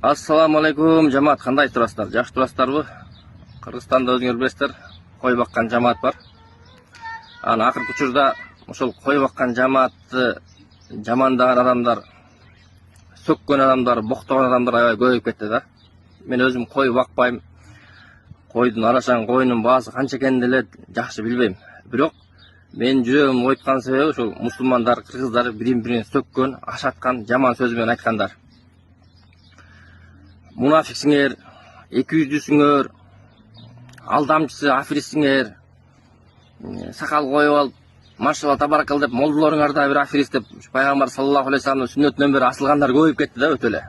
Assalamu алейкум, жамаат, кандай турасыздар? Жакшы турасыздарбы? Кыргызстанда өзүңөр билесиздер, кой баккан жамаат бар. Аны акыркы учурда ошол кой баккан жамаатты жамандаган адамдар, сөккөн адамдар, боктогон адамдар аябай көбөйүп кетти да. Мен өзүм кой бакпайм. Койдун арашан коюнун баасы канча экенин деле жакшы билбейм. Бирок мен жүрөгүм ойткан себеби ошол мусулмандар, кыргыздар бирин-бирин сөккөн, ашаткан, жаман сөз менен айткандар. Мунафиксиңер, эки жүздүсүңөр, алдамчысы, афиристсиңер, сакал коюп алып, машалла табаракал деп молдолоруңар да бир афирист деп пайгамбар саллаллаху алейхи вассаламдын сүннөтүнөн бери асылгандар көбөйүп кетти да, өтө эле.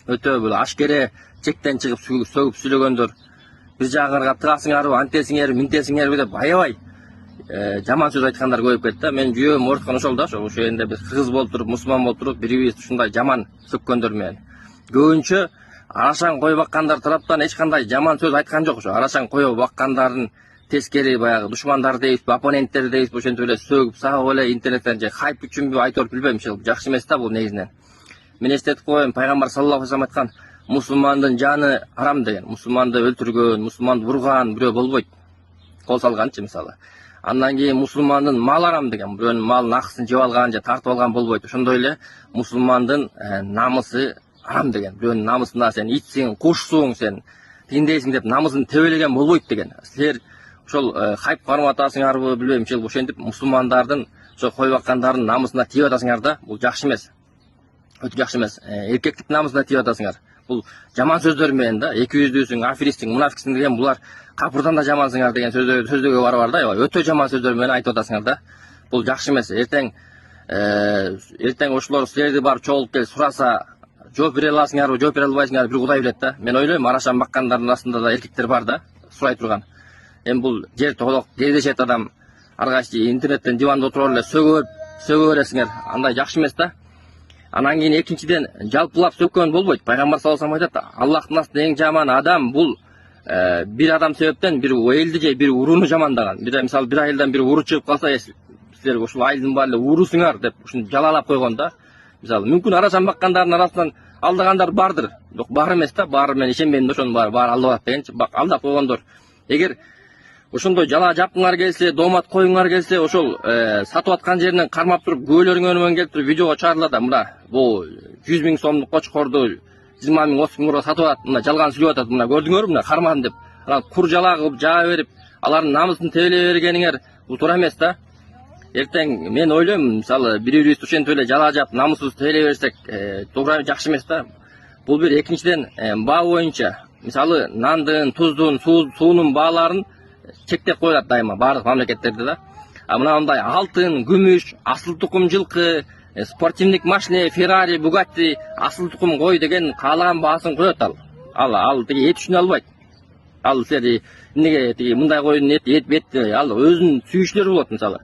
Өтө бул ашкере чектен чыгып сөгүп сүйлөгөндөр, бир жагыңарга тыгасыңарбы, антесиңерби, минтесиңерби деп аябай жаман сөз айткандар көбөйүп кетти да. Мен жүрөгүм ооруткан ошол да, ошо эндे биз кыргыз болуп туруп, мусулман болуп туруп, бирибизди ушундай жаман сөккөндөр менен. Көбүнчө арашан кой баккандар тараптан эч кандай жаман сөз айткан жок. Ошо арашан кой баккандардын тескери баягы душмандар дейбизби, оппоненттер дейбизби, ошентип эле сөгүп сагып эле интернеттен же хайп үчүнбү айтор билбейм, жакшы эмес да бул негизинен. Мен эстетип коеюн, пайгамбар саллаллаху алейхи вассалам айткан, мусулмандын жаны арам деген. Мусулманды өлтүргөн, мусулманды урган бирөө болбойт. Кол салганчы мисалы. Андан кийин мусулмандын малы арам деген. Бирөөнүн малын акысын жеп алган же тартып алган болбойт. Ошондой эле мусулмандын намысы арам деген. Бирөөнүн намысына сен итсиң, кушсуң, сен тиндейсиң деп намысын тебелеген болбойт деген. Силер ошол хайп кармап атасыңарбы билбейм, ошентип мусулмандардын, ошо кой баккандардын намысына тийип атасыңар да. Бул жакшы эмес. Өтө жакшы эмес. Эркектик намысына тийип атасыңар. Бул жаман сөздөр менен да, эки жүздүүсүң, афиристсиң, мунафиксиң деген булар капырдан да жамансыңар деген сөздөгө бар да, өтө жаман сөздөр менен айтып атасыңар да. Бул жакшы эмес. Эртең ошолор силерди барып чогулуп келип сураса, жооп бере аласыңарбы, жооп бере албайсыңарбы, бир Кудай билет да. Мен ойлойм, арашан баккандардын арасында да эркектер бар да, сурай турган. Эми бул жер толок кездешет адам, ар кайсы интернеттен диванда отуруп эле сөгө бересиңер, андай жакшы эмес да. Анан кийин экинчиден жалпылап сөккөн болбойт. Пайгамбар саллаллаху алейхи вассалам айтат, Аллахтын астында эң жаман адам бул бир адам себептен бир элди же бир урууну жамандаган. Мисалы бир айылдан бир уруу чыгып калса, силер ушул айылдын баары эле уруусуңар деп ушуну жалалап койгон да. Мисалы мүмкүн арашан баккандардын арасынан алдагандар бардыр. Бирок бар эмес да, баары мен ишенбейм да, ошонун баары алдап атат дегенчи, алдап койгондор. Эгер ошондой жала жапкыңар келсе, доомат коюңар келсе, ошол сатып аткан жеринен кармап туруп, күбөлөрүңөр менен келип туруп видеого чыгарыла да, мына бул 100 000 сомдук кочкорду 20 000, 30 000 сатып атат, мына жалган сүйлөп атат, мына көрдүңөрбү, мына кармадым деп. Анан кур жала кылып жаа берип, алардын намысын тебеле бергениңер бул туура эмес да. Эртең мен ойлойм, мисалы бири-бирибизди ошентип эле жала жап, намысыбызды тебеле берсек, туура жакшы эмес да. Бул бир. Экинчиден, баа боюнча, мисалы нандын, туздун, суунун бааларын чектеп коюлат дайыма баардык мамлекеттерде да. Мына мындай алтын, күмүш, асыл тукум жылкы, спортивдик машина, Феррари, Бугатти, асыл тукум кой деген каалаган баасын коет ал. Ал тиги эт үчүн албайт. Ал силер эмнеге тиги мындай койдун эти ал өзүнүн сүйүүчүлөрү болот, мисалы.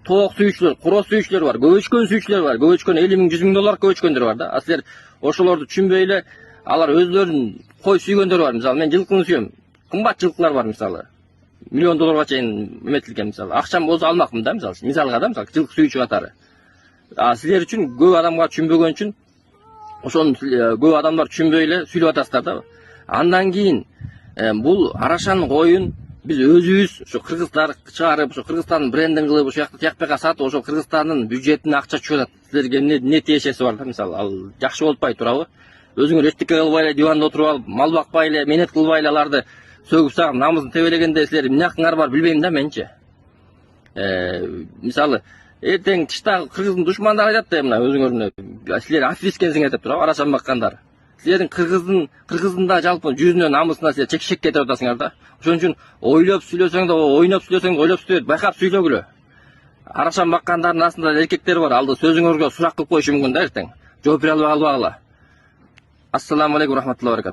Тоок сүйүүчүлөр, куроз сүйүүчүлөр бар, көбөчкөн сүйүүчүлөр бар, көбөчкөн 50 000, 100 000 доллар көбөчкөндөр бар да. А силер ошолорду түшүнбөй эле алар өзлөрүн кой сүйгөндөр бар. Мисалы мен жылкыны сүйөм. Кымбат жылкылар бар, мисалы. Миллион долларга чейин эметилген, мисалы. Акчам болсо алмакмын да, мисалга да, мисалы жылкы сүйүүчү катары. Силер үчүн көп адамга түшүнбөгөн үчүн ошону көп адамдар түшүнбөй эле сүйлөп атасыздар да. Андан кийин бул арашан коюн биз өзүбүз ошо кыргыздар чыгарып, ошо Кыргызстандын брендин кылып, ошол жакта тияк сатып, ошол Кыргызстандын бюджетине акча түшүп атат. Силерге эмне тиешеси бар да, мисалы. Ал жакшы болуп атпайбы, туурабы? Өзүңөр эчтеке кылбай эле диванда отуруп алып, мал бакпай эле, менет кылбай эле аларды сөгүп сагып, намысын тебелегенде силер эмне акыңар бар билбейм да менчи. Мисалы, эртең тышта кыргыздын душмандары айтат да, мына өзүңөр силер афирист экенсиңер деп туурабы, арашан баккандар. Силердин кыргыздын да жалпы жүзүнө, намысына силер чекшек кетип атасыңар да. Ошон үчүн ойлоп сүйлөсөң да, ойноп сүйлөсөң да, ойлоп сүйлөп, байкап сүйлөгүлө. Арашан баккандардын астында эркектер бар, алды сөзүңөргө сурак кылып коюшу мүмкүн да эртең. Жооп бере албагыла. Ассаламу алейкум рахматуллахи ва баракатух.